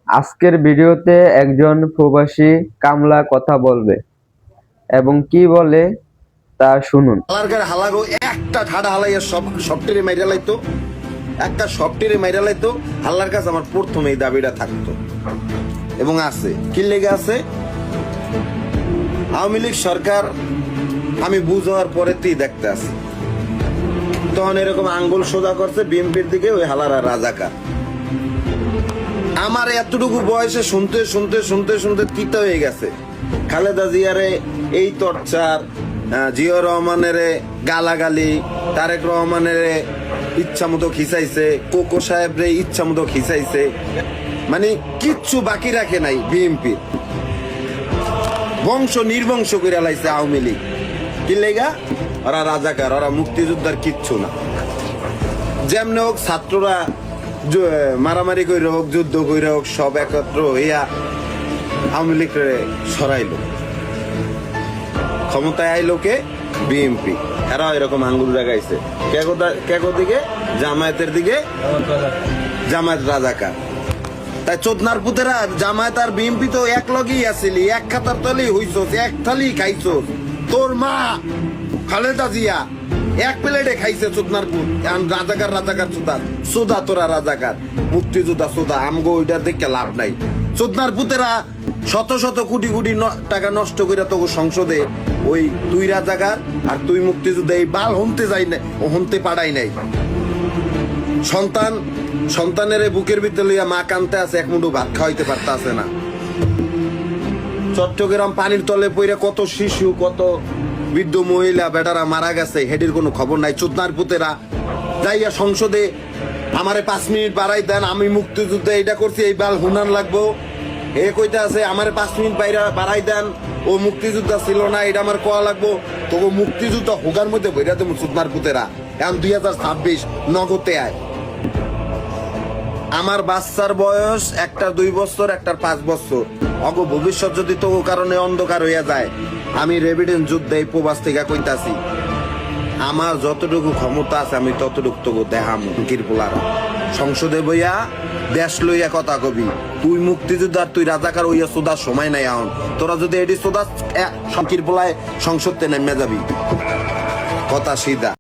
আজকের ভিডিওতে একজন প্রবাসী কামলা কথা বলবে এবং কি বলে তা শুনুন। হালাগো একটা ঠাডা হালাইয়া সবটিরে মাইরা লাইতো, একটা সবটিরে মাইরা লাইতো। আল্লাহর কাছে আমার প্রথমে এই দাবিটা থাকতো এবং আছে। কি লেগে আছে? আওয়ামী লীগ সরকার আমি বুঝার পরেতেই দেখতে আছি, তখন এরকম আঙ্গুল সোজা করছে বিএনপির দিকে, ওই হালারা রাজাকার। আমার এতটুকু বয়সে শুনতে শুনতে শুনতে শুনতে তিতা হয়ে গেছে। খালেদা জিয়ারে এই টর্চার, জিয়া রহমানের গালাগালি, তারেক রহমানের ইচ্ছা মতো খিচাইছে, কোকো সাহেবরে ইচ্ছা মতো খিচাইছে, মানে কিচ্ছু বাকি রাখে নাই। বিএনপি বংশ নির্বংশ করে লাইছে আওয়ামী লীগ। কি লেগা? ওরা রাজাকার, ওরা মুক্তিযোদ্ধার কিচ্ছু না। যেমন হোক ছাত্ররা মারামারি করে হোক, যুদ্ধ করে হোক, সব একত্র হইয়া আওয়ামী লীগ সরাইলো, ক্ষমতায় আইলো কে? বিএনপি। এরা এরকম আঙ্গুল লাগাইছে কেগো দিকে, জামায়াতের দিকে। জামায়াত রাজাকার। তাই চোদনার পুতেরা জামায়াত আর বিএনপি তো এক লগেই আসিলি, এক খাতার তলেই হইছস, এক থালি খাইছস। তোর মা খালেদা জিয়া এক প্লেটে খাইছে চোদনার পুত। রাজাকার রাজাকার চোদার সোদা, তোরা রাজাকার মুক্তিযোদ্ধা সোদা। আমগো ওইটা দেখে লাভ নাই। চোদনার পুতেরা শত শত কোটি কোটি টাকা নষ্ট করে তো সংসদে ওই তুই রাজাকার আর তুই মুক্তিযোদ্ধা এই বাল হনতে যাই না, হনতে পারাই নাই। সন্তানের বুকের ভিতরে লইয়া মা কানতে আছে, এক মুঠো ভাত খাওয়াইতে পারতে আছে না। চট্টগ্রাম পানির তলে পইরা কত শিশু, কত বৃদ্ধ মহিলা বেটারা মারা গেছে, হেডির কোনো খবর নাই। চোদনার পুতেরা যাইয়া সংসদে আমারে 5 মিনিট বাড়াই দেন, আমি মুক্তিযুদ্ধে এইটা করছি, এই বাল হুনান লাগবো। এ কইতে আছে আমারে 5 মিনিট বাড়াই দেন, ও মুক্তিযোদ্ধা ছিল না, এটা আমার কোয়া লাগবো। তবু মুক্তিযুদ্ধ হোগার মধ্যে বইরা দেবো চোদনার পুতেরা। এখন 2026 নগদে আয়। আমার বাচ্চার বয়স একটার 2 বছর, একটার 5 বছর। অগ ভবিষ্যৎ যদি তো কারণে অন্ধকার হইয়া যায়, আমি রেভিডেন্স যুদ্ধে এই প্রবাস থেকে কইতাছি, আমার যতটুকু ক্ষমতা আছে আমি ততটুকু তো দেখাম। কিরপুলারা সংসদে বইয়া দেশ লইয়া কথা কবি, তুই মুক্তিযোদ্ধা তুই রাজাকার হইয়া সোদার সময় নাই। এখন তোরা যদি এটি সোদা কিরপুলায় সংসদে নেমে যাবি, কথা সিধা।